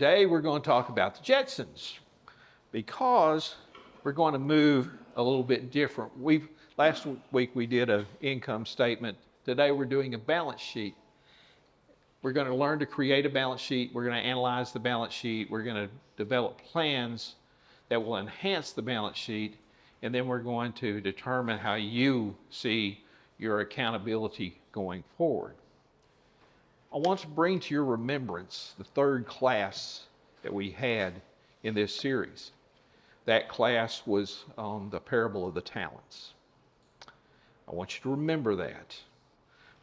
Today we're going to talk about the Jetsons because we're going to move a little bit different. Last week we did an income statement. Today we're doing a balance sheet. We're going to learn to create a balance sheet. We're going to analyze the balance sheet. We're going to develop plans that will enhance the balance sheet. And then we're going to determine how you see your accountability going forward. I want to bring to your remembrance the third class that we had in this series. That class was on the parable of the talents. I want you to remember that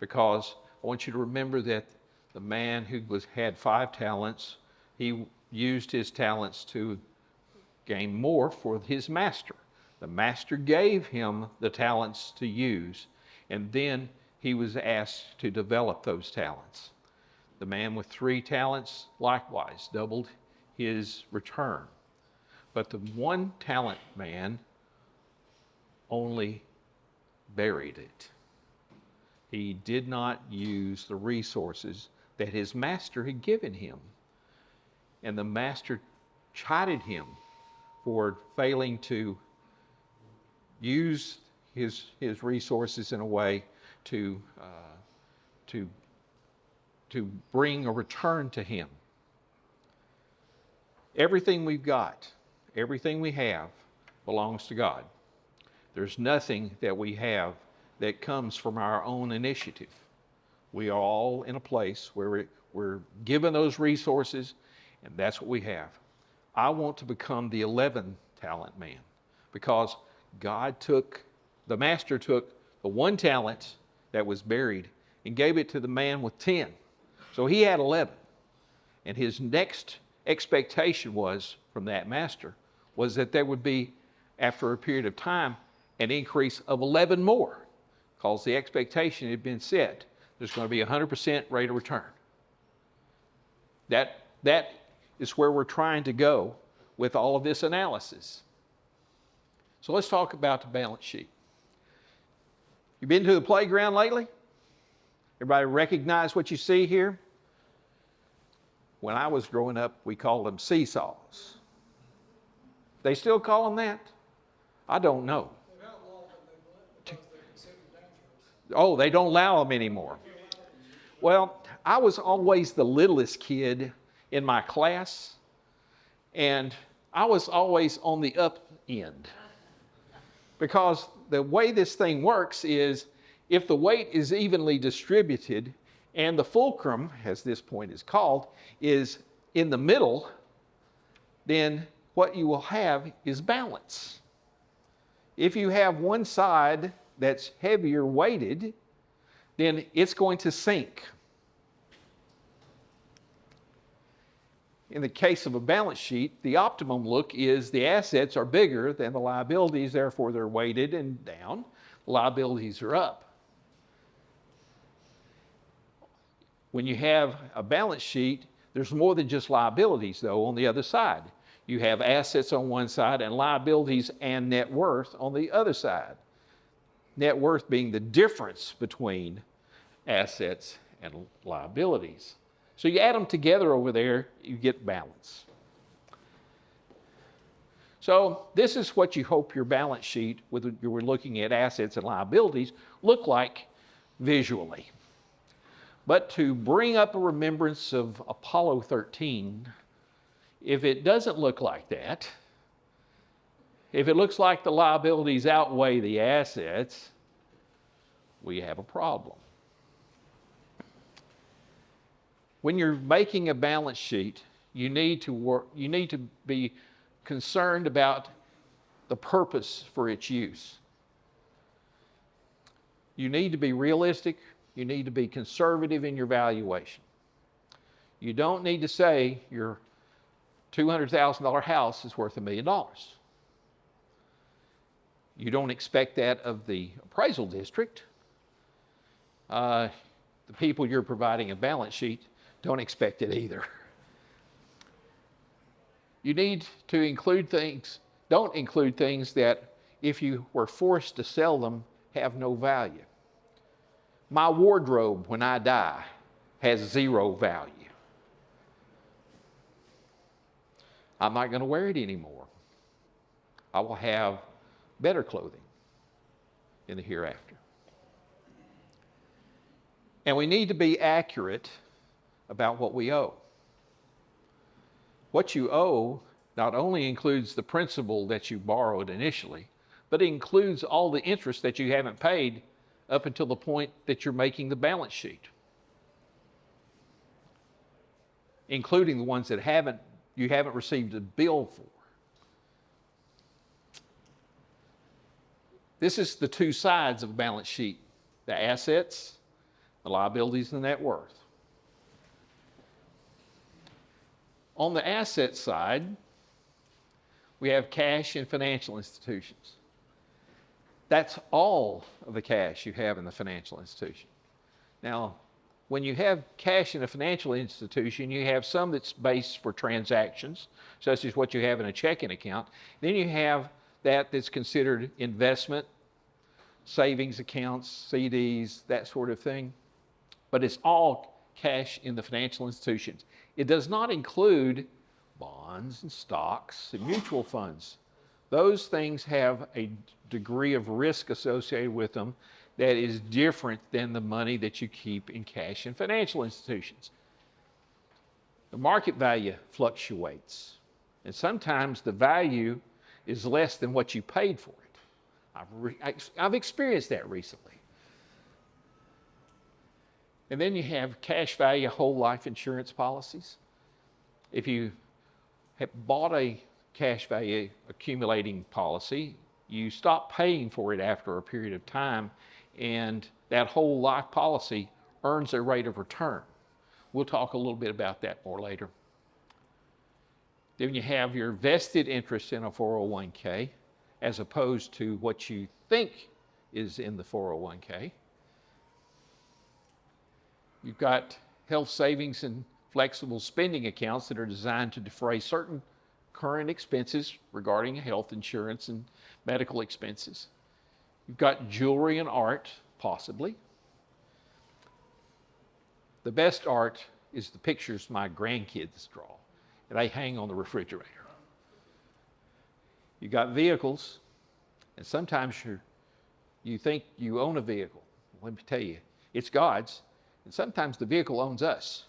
because I want you to remember that the man who had 5 talents, he used his talents to gain more for his master. The master gave him the talents to use, and then he was asked to develop those talents. The man with 3 talents likewise doubled his return. But the 1 talent man only buried it. He did not use the resources that his master had given him. And the master chided him for failing to use his resources in a way to bring a return to him. Everything we've got, everything we have belongs to God. There's nothing that we have that comes from our own initiative. We are all in a place where we're given those resources, and that's what we have. I want to become the 11 talent man because the master took the 1 talent that was buried and gave it to the man with 10. So he had 11. And his next expectation from that master was that there would be, after a period of time, an increase of 11 more, because the expectation had been set. There's going to be 100% rate of return. That is where we're trying to go with all of this analysis. So let's talk about the balance sheet. You been to the playground lately? Everybody recognize what you see here? When I was growing up, we called them seesaws. They still call them that? I don't know. Oh, they don't allow them anymore. Well, I was always the littlest kid in my class, and I was always on the up end. Because the way this thing works is if the weight is evenly distributed and the fulcrum, as this point is called, is in the middle, then what you will have is balance. If you have one side that's heavier weighted, then it's going to sink. In the case of a balance sheet, the optimum look is the assets are bigger than the liabilities, therefore they're weighted and down. The liabilities are up. When you have a balance sheet, there's more than just liabilities, though, on the other side. You have assets on one side and liabilities and net worth on the other side. Net worth being the difference between assets and liabilities. So you add them together over there, you get balance. So this is what you hope your balance sheet, whether you're looking at assets and liabilities, look like visually. But to bring up a remembrance of Apollo 13, if it doesn't look like that, if it looks like the liabilities outweigh the assets, we have a problem. When you're making a balance sheet, you need to be concerned about the purpose for its use. You need to be realistic. You need to be conservative in your valuation. You don't need to say your $200,000 house is worth $1 million. You don't expect that of the appraisal district. The people you're providing a balance sheet don't expect it either. You need to don't include things that, if you were forced to sell them, have no value. My wardrobe, when I die, has 0 value. I'm not going to wear it anymore. I will have better clothing in the hereafter. And we need to be accurate about what we owe. What you owe not only includes the principal that you borrowed initially, but it includes all the interest that you haven't paid up until the point that you're making the balance sheet, including the ones that you haven't received a bill for. This is the two sides of a balance sheet: the assets, the liabilities, and the net worth. On the asset side, we have cash in financial institutions. That's all of the cash you have in the financial institution. Now, when you have cash in a financial institution, you have some that's based for transactions, such as what you have in a checking account. Then you have that's considered investment, savings accounts, CDs, that sort of thing. But it's all cash in the financial institutions. It does not include bonds and stocks and mutual funds. Those things have a degree of risk associated with them that is different than the money that you keep in cash in financial institutions. The market value fluctuates, and sometimes the value is less than what you paid for it. I've experienced that recently. And then you have cash value whole life insurance policies. If you have bought a cash value accumulating policy, you stop paying for it after a period of time, and that whole life policy earns a rate of return. We'll talk a little bit about that more later. Then you have your vested interest in a 401k as opposed to what you think is in the 401k. You've got health savings and flexible spending accounts that are designed to defray certain current expenses regarding health insurance and medical expenses. You've got jewelry and art, possibly. The best art is the pictures my grandkids draw, and they hang on the refrigerator. You've got vehicles, and sometimes you think you own a vehicle. Let me tell you, it's God's, and sometimes the vehicle owns us.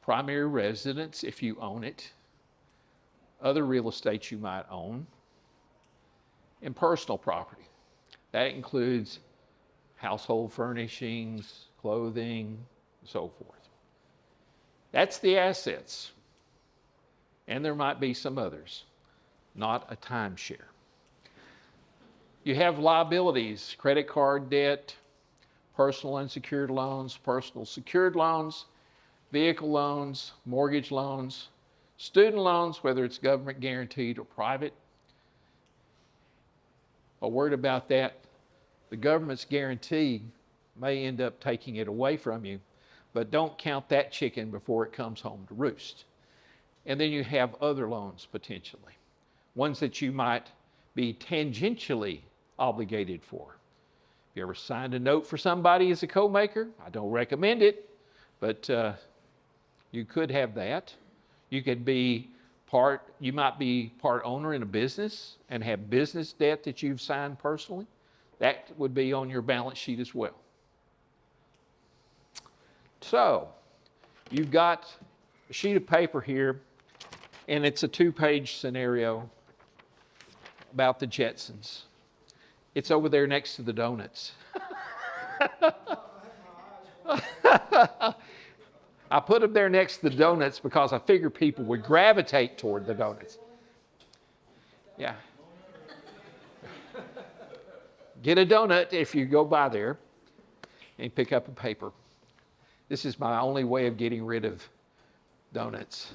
Primary residence, if you own it, other real estate you might own, and personal property. That includes household furnishings, clothing, and so forth. That's the assets. And there might be some others, not a timeshare. You have liabilities, credit card debt, personal unsecured loans, personal secured loans, vehicle loans, mortgage loans, student loans, whether it's government guaranteed or private. A word about that, the government's guarantee may end up taking it away from you, but don't count that chicken before it comes home to roost. And then you have other loans potentially, ones that you might be tangentially obligated for. If you ever signed a note for somebody as a co-maker, I don't recommend it, but you could have that. You might be part owner in a business and have business debt that you've signed personally. That would be on your balance sheet as well. So, you've got a sheet of paper here, and it's a 2-page scenario about the Jetsons. It's over there next to the donuts. I put them there next to the donuts because I figured people would gravitate toward the donuts. Yeah. Get a donut if you go by there and pick up a paper. This is my only way of getting rid of donuts.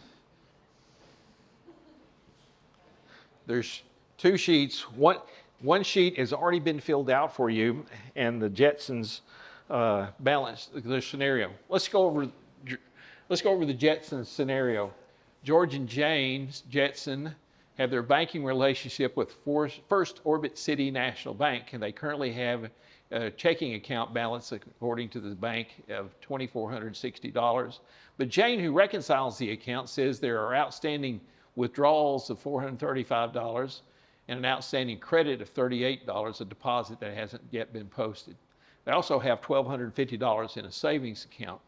There's 2 sheets. One sheet has already been filled out for you, and the Jetsons balance the scenario. Let's go over the Jetsons scenario. George and Jane Jetson have their banking relationship with First Orbit City National Bank, and they currently have a checking account balance, according to the bank, of $2,460. But Jane, who reconciles the account, says there are outstanding withdrawals of $435 and an outstanding credit of $38, a deposit that hasn't yet been posted. They also have $1,250 in a savings account.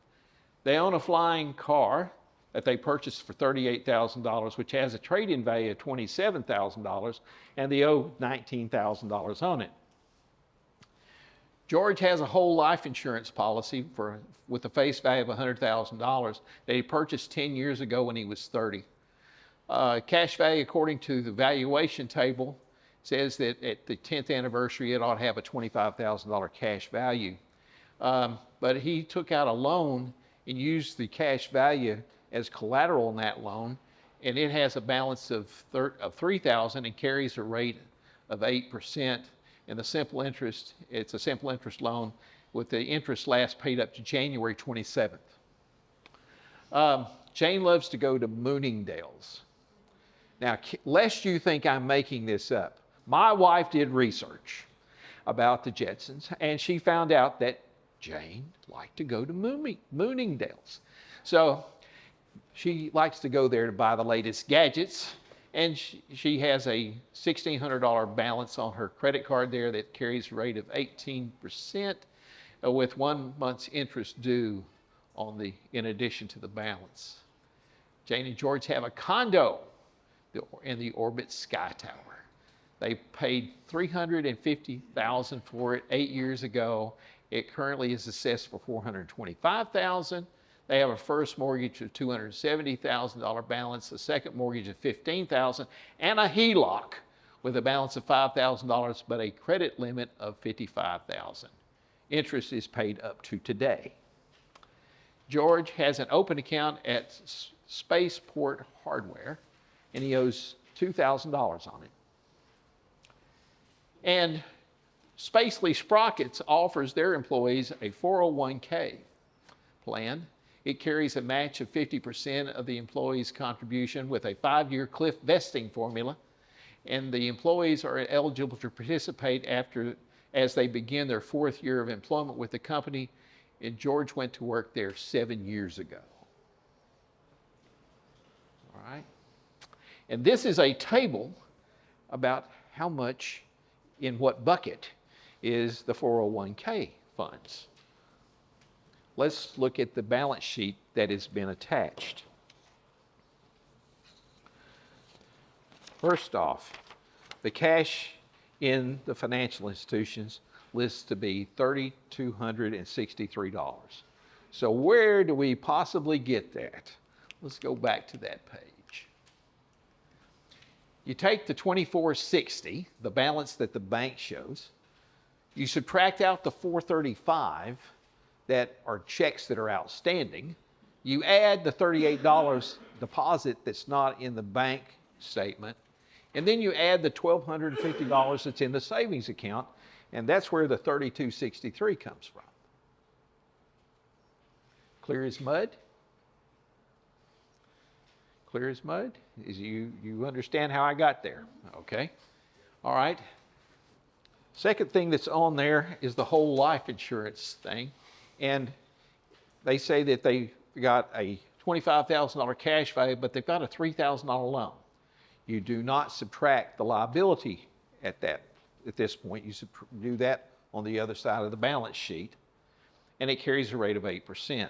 They own a flying car that they purchased for $38,000, which has a trade-in value of $27,000, and they owe $19,000 on it. George has a whole life insurance policy with a face value of $100,000 that he purchased 10 years ago when he was 30. Cash value, according to the valuation table, says that at the 10th anniversary, it ought to have a $25,000 cash value. But he took out a loan and used the cash value as collateral in that loan, and it has a balance of $3,000 and carries a rate of 8%. And the simple interest, it's a simple interest loan with the interest last paid up to January 27th. Jane loves to go to Mooningdale's. Now, lest you think I'm making this up, my wife did research about the Jetsons, and she found out that Jane liked to go to Mooningdale's. So she likes to go there to buy the latest gadgets, and she has a $1,600 balance on her credit card there that carries a rate of 18% with 1 month's interest due in addition to the balance. Jane and George have a condo in the Orbit Sky Tower. They paid $350,000 for it 8 years ago. It currently is assessed for $425,000. They have a first mortgage of $270,000 balance, a second mortgage of $15,000, and a HELOC with a balance of $5,000, but a credit limit of $55,000. Interest is paid up to today. George has an open account at Spaceport Hardware, and he owes $2,000 on it. And Spacely Sprockets offers their employees a 401k plan. It carries a match of 50% of the employee's contribution with a 5-year cliff vesting formula, and the employees are eligible to participate as they begin their 4th year of employment with the company, and George went to work there 7 years ago. All right. And this is a table about how much in what bucket is the 401k funds. Let's look at the balance sheet that has been attached. First off, the cash in the financial institutions lists to be $3,263. So where do we possibly get that? Let's go back to that page. You take the $2,460, the balance that the bank shows, you subtract out the $435 that are checks that are outstanding, you add the $38 deposit that's not in the bank statement, and then you add the $1,250 that's in the savings account, and that's where the $3,263 comes from. Clear as mud? Clear as mud? You understand how I got there, okay? All right. Second thing that's on there is the whole life insurance thing. And they say that they got a $25,000 cash value, but they've got a $3,000 loan. You do not subtract the liability at this point. You do that on the other side of the balance sheet, and it carries a rate of 8%.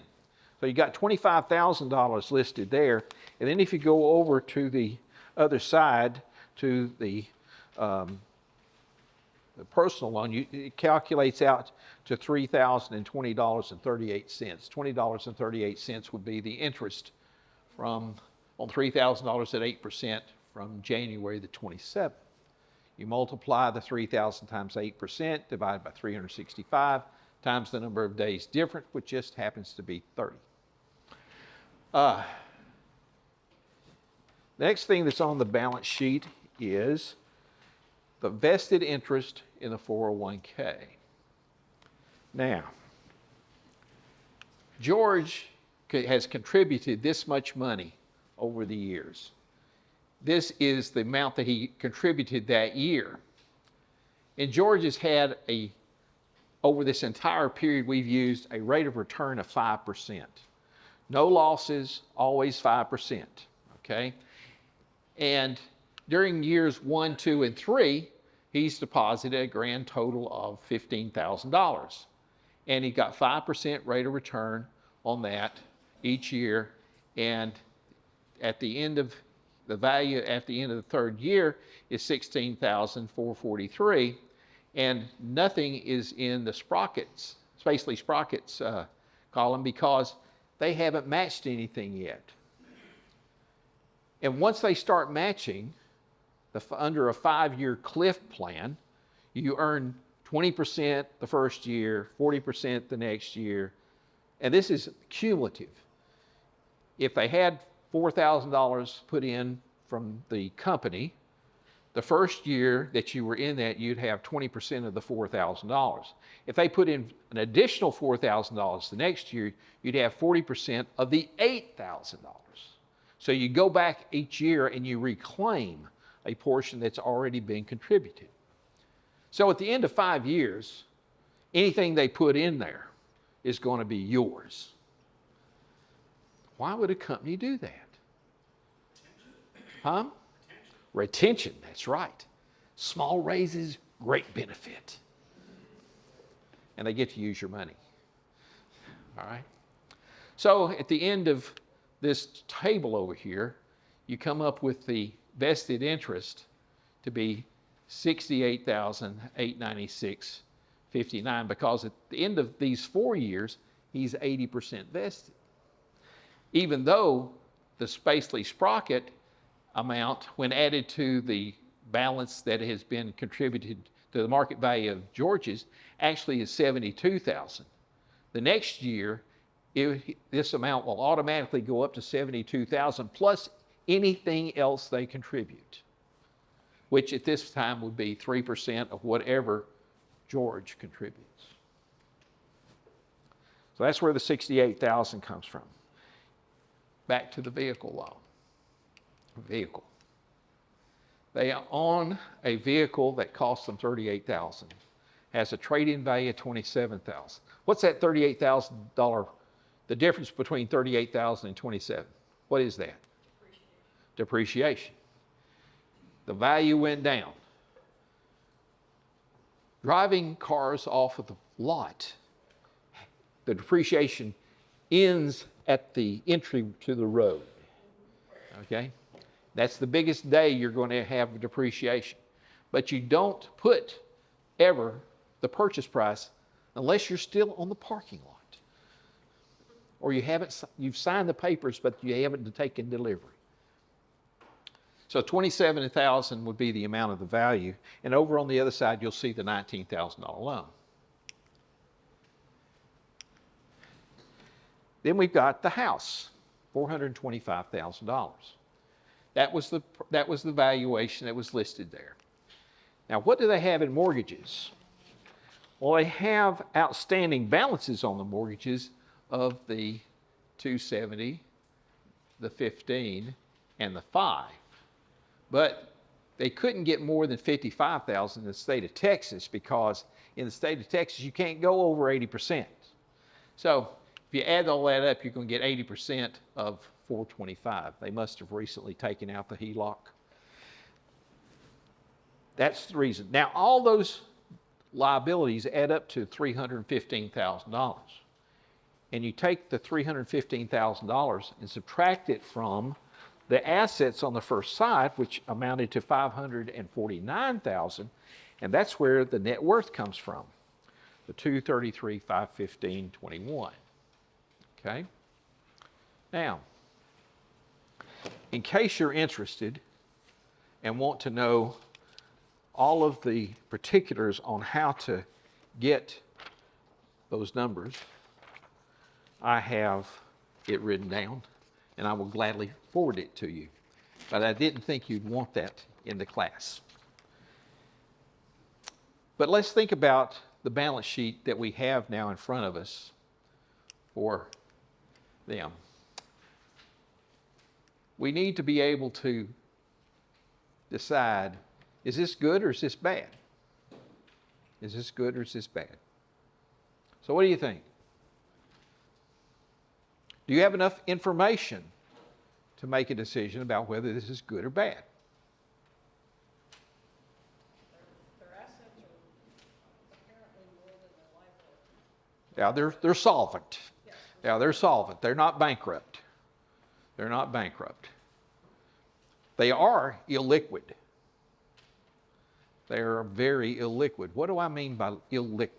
So you got $25,000 listed there, and then if you go over to the other side to the personal loan, it calculates out to $3,020.38. $20.38 would be the interest on $3,000 at 8% from January the 27th. You multiply the 3,000 times 8%, divided by 365, times the number of days different, which just happens to be 30. The next thing that's on the balance sheet is the vested interest in the 401k. Now, George has contributed this much money over the years. this is the amount that he contributed that year. And George has had over this entire period, we've used a rate of return of 5%. No losses, always 5%, okay? And during years 1, 2, and 3, he's deposited a grand total of $15,000. And he got 5% rate of return on that each year. And at the end of the value at the end of the third year is $16,443. And nothing is in the sprockets, Spacely Sprockets column, because they haven't matched anything yet. And once they start matching, under a 5-year cliff plan, you earn 20% the first year, 40% the next year, and this is cumulative. If they had $4,000 put in from the company, the first year that you were in that, you'd have 20% of the $4,000. If they put in an additional $4,000 the next year, you'd have 40% of the $8,000. So you go back each year and you reclaim a portion that's already been contributed. So at the end of 5 years, anything they put in there is going to be yours. Why would a company do that? Huh? Retention, that's right. Small raises, great benefit. And they get to use your money. All right? So at the end of this table over here, you come up with the vested interest to be $68,896.59, because at the end of these 4 years, he's 80% vested. Even though the Spacely Sprocket amount, when added to the balance that has been contributed to the market value of George's, actually is $72,000. The next year, this amount will automatically go up to $72,000 plus anything else they contribute, which at this time would be 3% of whatever George contributes. So that's where the $68,000 comes from. Back to the vehicle law. Vehicle. They own a vehicle that costs them $38,000, has a trade-in value of $27,000. What's that $38,000? The difference between $38,000 and $27,000. What is that? Depreciation. The value went down. Driving cars off of the lot, the depreciation ends at the entry to the road. Okay? That's the biggest day you're going to have depreciation. But you don't put ever the purchase price unless you're still on the parking lot. Or you've signed the papers, but you haven't taken delivery. So $27,000 would be the amount of the value. And over on the other side, you'll see the $19,000 loan. Then we've got the house, $425,000. That was the valuation that was listed there. Now, what do they have in mortgages? Well, they have outstanding balances on the mortgages of the 270, the 15, and the 5. But they couldn't get more than $55,000 in the state of Texas, because in the state of Texas, you can't go over 80%. So if you add all that up, you're going to get 80% of 425. They must have recently taken out the HELOC. That's the reason. Now, all those liabilities add up to $315,000. And you take the $315,000 and subtract it from the assets on the first side, which amounted to $549,000, and that's where the net worth comes from, the $233,515.21. Okay? Now, in case you're interested and want to know all of the particulars on how to get those numbers, I have it written down, and I will gladly forward it to you. But I didn't think you'd want that in the class. But let's think about the balance sheet that we have now in front of us for them. We need to be able to decide, is this good or is this bad? Is this good or is this bad? So what do you think? Do you have enough information to make a decision about whether this is good or bad? Their assets are apparently more than their liability. Yeah, they're solvent. Yes. Yeah, they're solvent. They're not bankrupt. They're not bankrupt. They are illiquid. They are very illiquid. What do I mean by illiquid?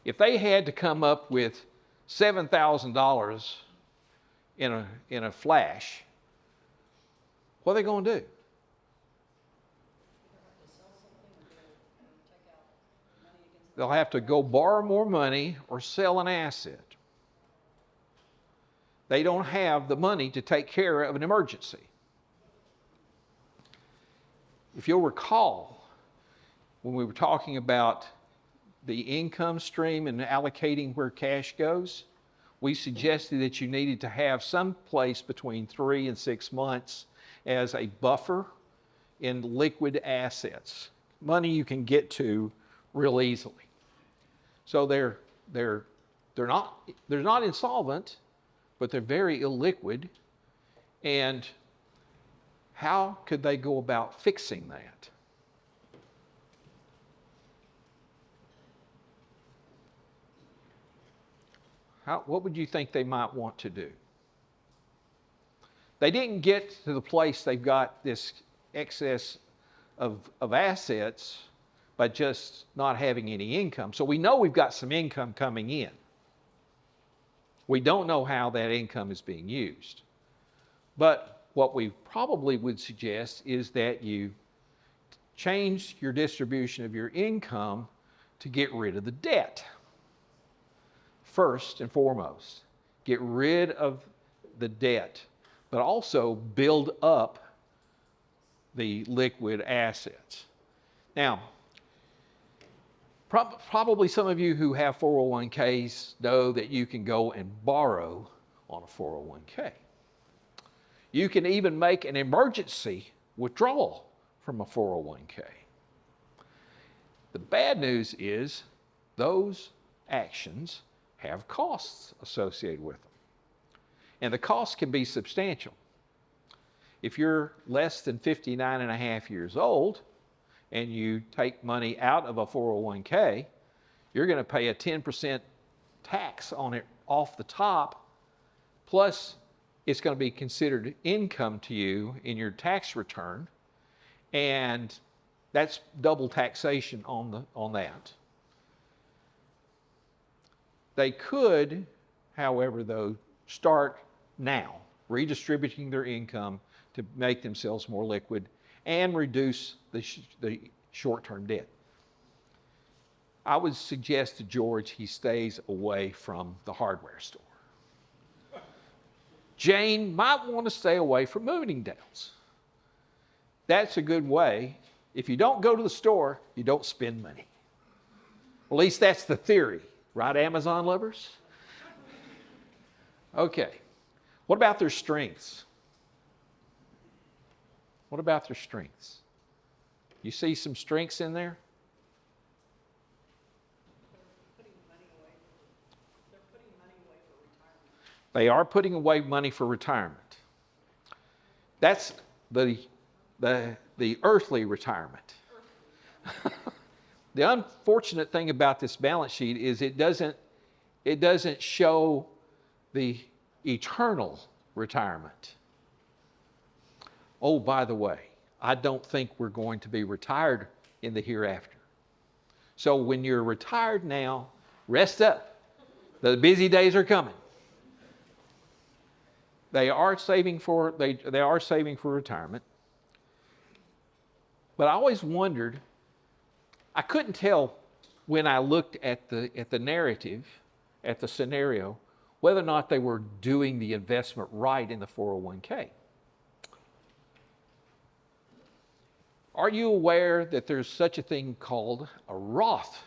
If they had to come up with $7,000 in a flash, what are they going to do? They'll have to go borrow more money or sell an asset. They don't have the money to take care of an emergency. If you'll recall, when we were talking about the income stream and allocating where cash goes, we suggested that you needed to have some place between 3 and 6 months as a buffer in liquid assets, money you can get to real easily. So they're not insolvent, but they're very illiquid. And how could they go about fixing that? What would you think they might want to do? They didn't get to the place they've got this excess of assets by just not having any income. So we know we've got some income coming in. We don't know how that income is being used. But what we probably would suggest is that you change your distribution of your income to get rid of the debt. First and foremost, get rid of the debt, but also build up the liquid assets. Now, probably some of you who have 401ks know that you can go and borrow on a 401k. You can even make an emergency withdrawal from a 401k. The bad news is those actions have costs associated with them. And the costs can be substantial. If you're less than 59 and a half years old and you take money out of a 401k, you're going to pay a 10% tax on it off the top, plus it's going to be considered income to you in your tax return, and that's double taxation on that. They could, however, though, start now redistributing their income to make themselves more liquid and reduce the short-term debt. I would suggest to George he stays away from the hardware store. Jane might want to stay away from Bloomingdale's. That's a good way. If you don't go to the store, you don't spend money. Well, at least that's the theory. Right, Amazon lovers? Okay. What about their strengths? What about their strengths? You see some strengths in there? They're putting money away for retirement. They are putting away money for retirement. That's the earthly retirement. The unfortunate thing about this balance sheet is it doesn't show the eternal retirement. Oh, by the way, I don't think we're going to be retired in the hereafter. So when you're retired now, rest up. The busy days are coming. They are saving for retirement. But I always wondered, I couldn't tell when I looked at the narrative, at the scenario, whether or not they were doing the investment right in the 401k. Are you aware that there's such a thing called a Roth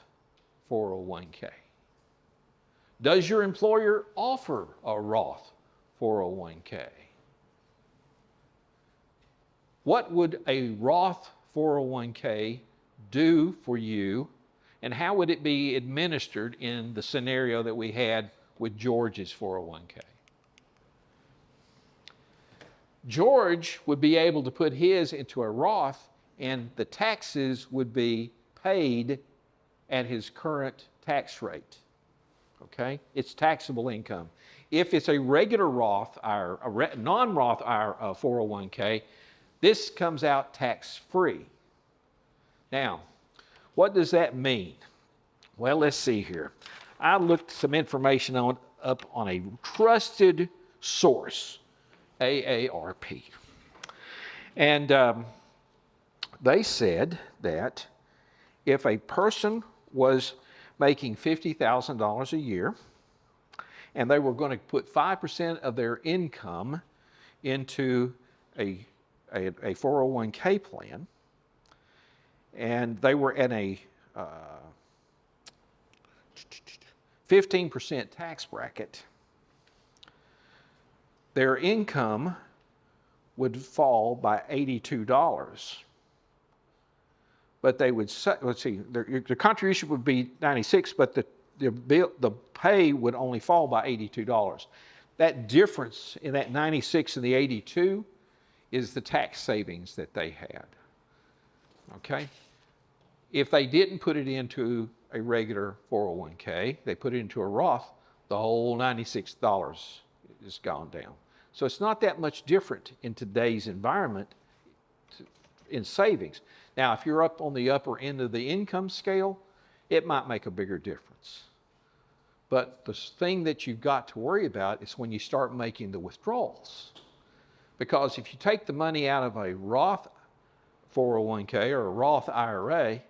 401k? Does your employer offer a Roth 401k? What would a Roth 401k do for you, and how would it be administered in the scenario that we had with George's 401k? George would be able to put his into a Roth, and the taxes would be paid at his current tax rate. Okay? It's taxable income. If it's a regular Roth, a non-Roth 401k, this comes out tax-free. Now, what does that mean? Well, let's see here. I looked some information up on a trusted source, AARP. And they said that if a person was making $50,000 a year and they were going to put 5% of their income into a 401k plan, and they were at a 15% tax bracket, their income would fall by $82. But they would, let's see, the contribution would be $96, but the pay would only fall by $82. That difference in that 96 and the 82 is the tax savings that they had. Okay? If they didn't put it into a regular 401k, they put it into a Roth, the whole $96 is gone down. So it's not that much different in today's environment in savings. Now, if you're up on the upper end of the income scale, it might make a bigger difference. But the thing that you've got to worry about is when you start making the withdrawals. Because if you take the money out of a Roth 401k or a Roth IRA,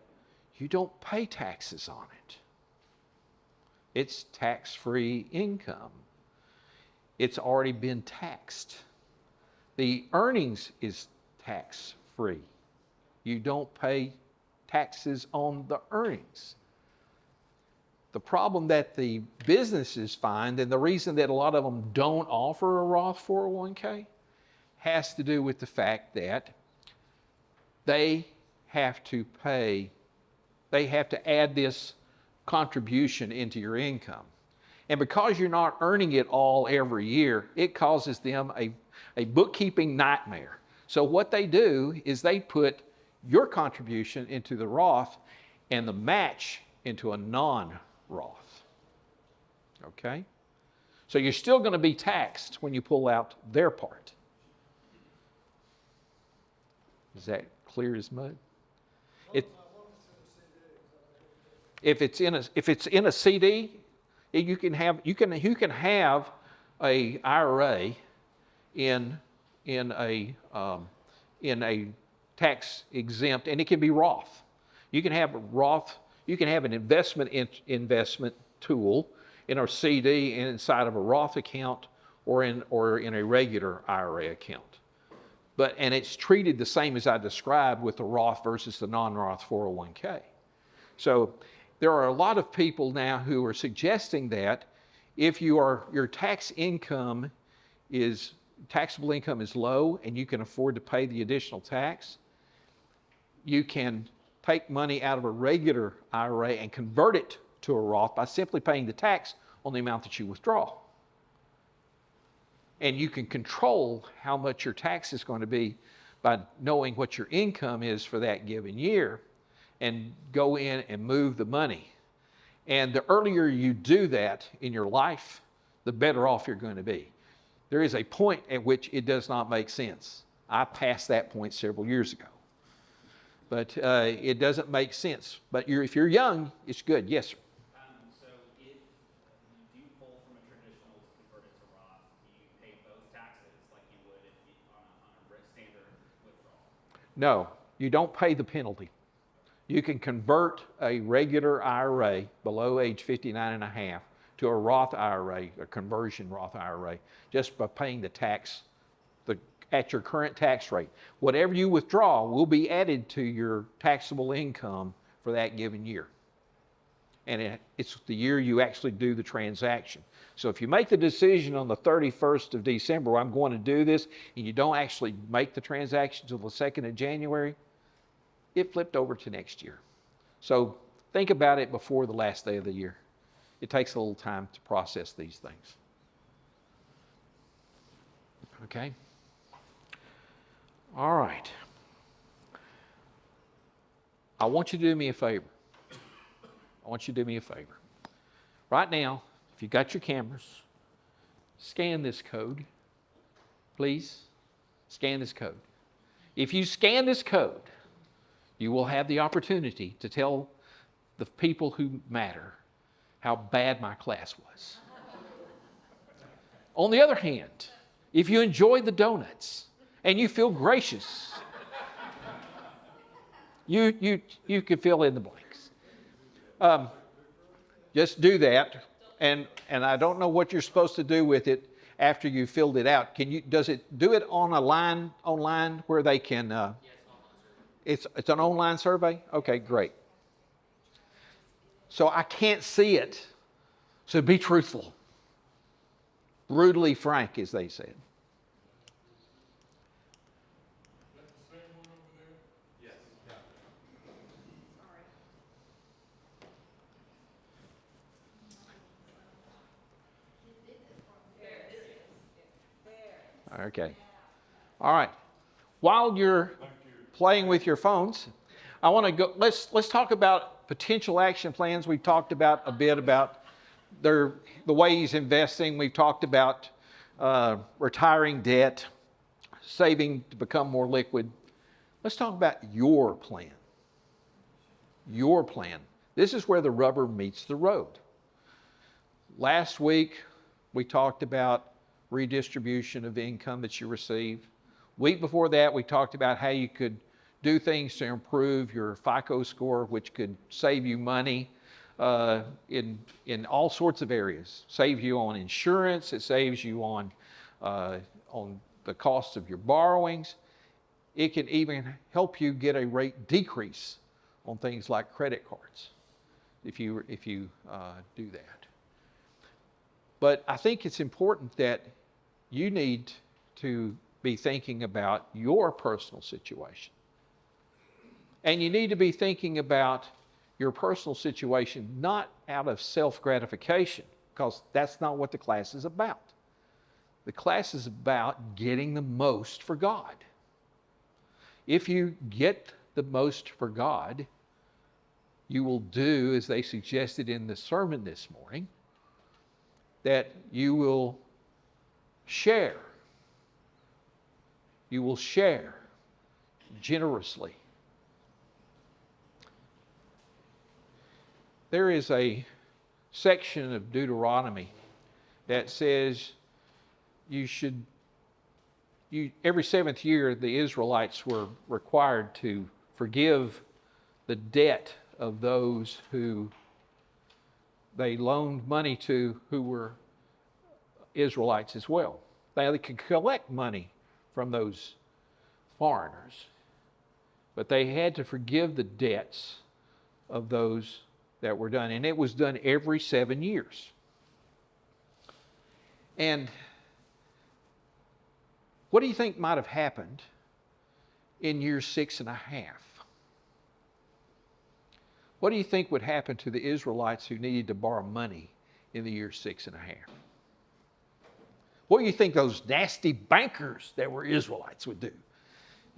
you don't pay taxes on it. It's tax-free income. It's already been taxed. The earnings is tax-free. You don't pay taxes on the earnings. The problem that the businesses find, and the reason that a lot of them don't offer a Roth 401k, has to do with the fact that they have to add this contribution into your income. And because you're not earning it all every year, it causes them a bookkeeping nightmare. So what they do is they put your contribution into the Roth and the match into a non-Roth. Okay? So you're still going to be taxed when you pull out their part. Is that clear as mud? If it's in a CD, you can have a IRA in a tax exempt, and it can be Roth. You can have a Roth. You can have an investment tool in a CD inside of a Roth account or in a regular IRA account. And it's treated the same as I described with the Roth versus the non-Roth 401k. So there are a lot of people now who are suggesting that if your taxable income is low and you can afford to pay the additional tax, you can take money out of a regular IRA and convert it to a Roth by simply paying the tax on the amount that you withdraw. And you can control how much your tax is going to be by knowing what your income is for that given year and go in and move the money. And the earlier you do that in your life, the better off you're going to be. There is a point at which it does not make sense. I passed that point several years ago. But it doesn't make sense. But if you're young, it's good. Yes, sir. So if you do pull from a traditional to convert it to Roth, do you pay both taxes like you would if you, on a standard withdrawal? No, you don't pay the penalty. You can convert a regular IRA below age 59 and a half to a Roth IRA, a conversion Roth IRA, just by paying the tax at your current tax rate. Whatever you withdraw will be added to your taxable income for that given year. and it's the year you actually do the transaction. So if you make the decision on the 31st of December, I'm going to do this, and you don't actually make the transaction until the 2nd of January, it flipped over to next year. So think about it before the last day of the year. It takes a little time to process these things. Okay? All right. I want you to do me a favor. Right now, if you got your cameras, scan this code. Please, scan this code. If you scan this code, you will have the opportunity to tell the people who matter how bad my class was. On the other hand, if you enjoy the donuts and you feel gracious, you can fill in the blanks. Just do that, and I don't know what you're supposed to do with it after you filled it out. Does it do it on a line online where they can? It's an online survey? Okay, great. So I can't see it. So be truthful. Brutally frank, as they said. Okay. All right. While you're playing with your phones, I want to go. Let's talk about potential action plans. We've talked about a bit about the ways investing. We've talked about retiring debt, saving to become more liquid. Let's talk about your plan. Your plan. This is where the rubber meets the road. Last week, we talked about redistribution of income that you receive. Week before that, we talked about how you could do things to improve your FICO score, which could save you money in all sorts of areas. Save you on insurance. It saves you on the cost of your borrowings. It can even help you get a rate decrease on things like credit cards if you do that. But I think it's important that you need to be thinking about your personal situation. And you need to be thinking about your personal situation not out of self-gratification, because that's not what the class is about. The class is about getting the most for God. If you get the most for God, you will do, as they suggested in the sermon this morning, that you will share. You will share generously. There is a section of Deuteronomy that says every seventh year the Israelites were required to forgive the debt of those who they loaned money to who were Israelites as well. They could collect money from those foreigners, but they had to forgive the debts of those that were done. And it was done every 7 years. And what do you think might have happened in year 6.5? What do you think would happen to the Israelites who needed to borrow money in the year 6.5? What do you think those nasty bankers that were Israelites would do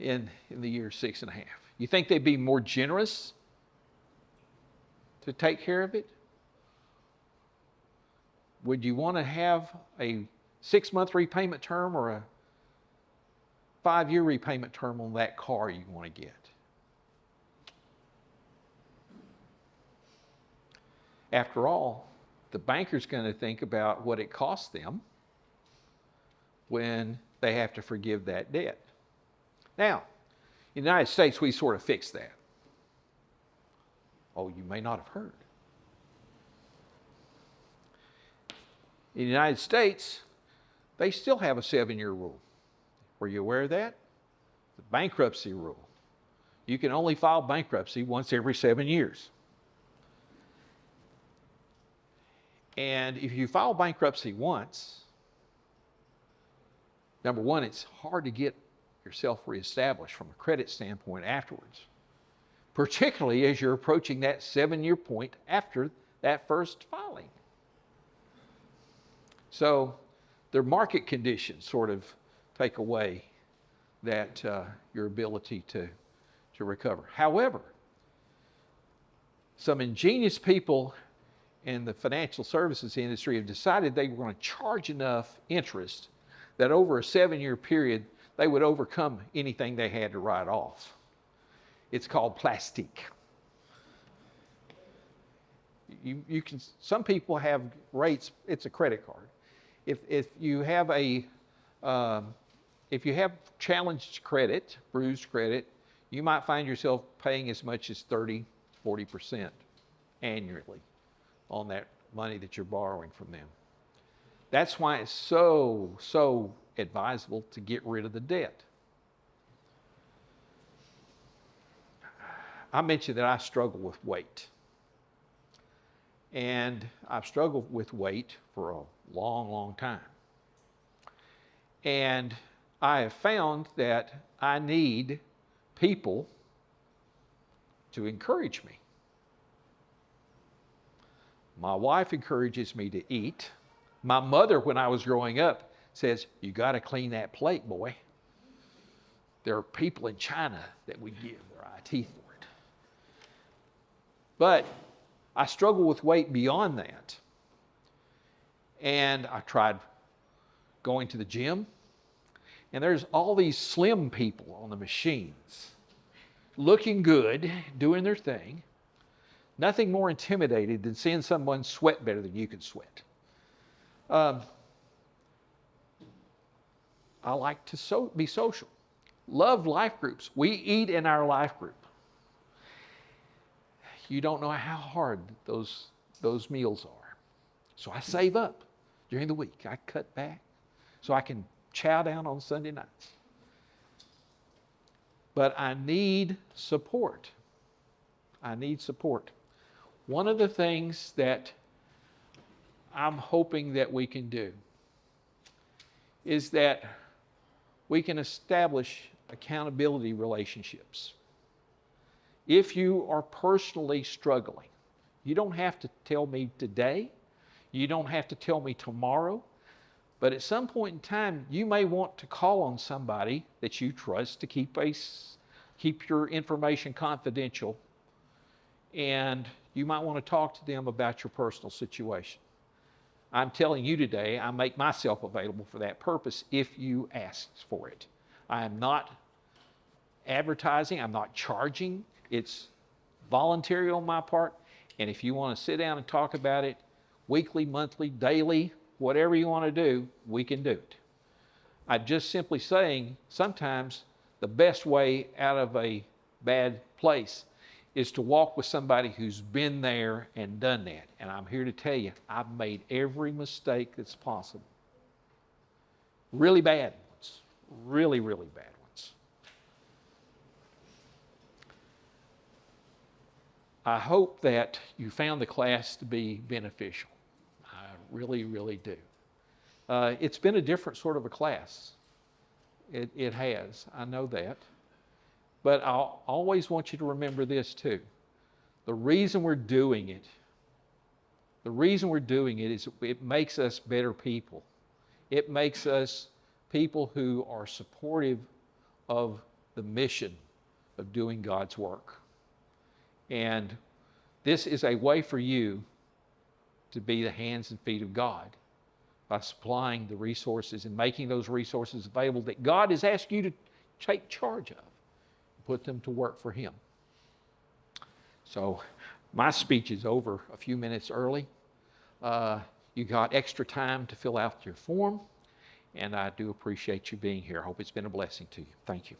in the year 6.5? You think they'd be more generous to take care of it? Would you want to have a 6-month repayment term or a 5-year repayment term on that car you want to get? After all, the banker's going to think about what it costs them when they have to forgive that debt. Now, in the United States, we sort of fixed that. Oh, you may not have heard. In the United States, they still have a 7-year rule. Were you aware of that? The bankruptcy rule. You can only file bankruptcy once every 7 years. And if you file bankruptcy once, number one, it's hard to get yourself reestablished from a credit standpoint afterwards, particularly as you're approaching that 7-year point after that first filing. So their market conditions sort of take away that your ability to recover. However, some ingenious people in the financial services industry have decided they were going to charge enough interest that over a 7-year period, they would overcome anything they had to write off. It's called plastique. You can, some people have rates, it's a credit card. If you have challenged credit, bruised credit, you might find yourself paying as much as 30-40% annually on that money that you're borrowing from them. That's why it's so advisable to get rid of the debt. I mentioned that I struggle with weight. And I've struggled with weight for a long time. And I have found that I need people to encourage me. My wife encourages me to eat. My mother, when I was growing up, says, "You got to clean that plate, boy." There are people in China that would give their eye teeth for it. But I struggle with weight beyond that. And I tried going to the gym, and there's all these slim people on the machines, looking good, doing their thing. Nothing more intimidating than seeing someone sweat better than you can sweat. I like to be social. Love life groups. We eat in our life group. You don't know how hard those meals are. So I save up during the week. I cut back so I can chow down on Sunday nights. But I need support. I need support. One of the things that I'm hoping that we can do is that we can establish accountability relationships. If you are personally struggling, you don't have to tell me today, you don't have to tell me tomorrow, but at some point in time, you may want to call on somebody that you trust to keep your information confidential, and you might want to talk to them about your personal situation. I'm telling you today, I make myself available for that purpose if you ask for it. I am not advertising, I'm not charging. It's voluntary on my part. And if you want to sit down and talk about it weekly, monthly, daily, whatever you want to do, we can do it. I'm just simply saying sometimes the best way out of a bad place is to walk with somebody who's been there and done that. And I'm here to tell you, I've made every mistake that's possible. Really bad ones. Really bad ones. I hope that you found the class to be beneficial. I really do. It's been a different sort of a class. It has. I know that. But I always want you to remember this too. The reason we're doing it is it makes us better people. It makes us people who are supportive of the mission of doing God's work. And this is a way for you to be the hands and feet of God by supplying the resources and making those resources available that God has asked you to take charge of. Put them to work for Him. So my speech is over a few minutes early. You got extra time to fill out your form, and I do appreciate you being here. I hope it's been a blessing to you. Thank you.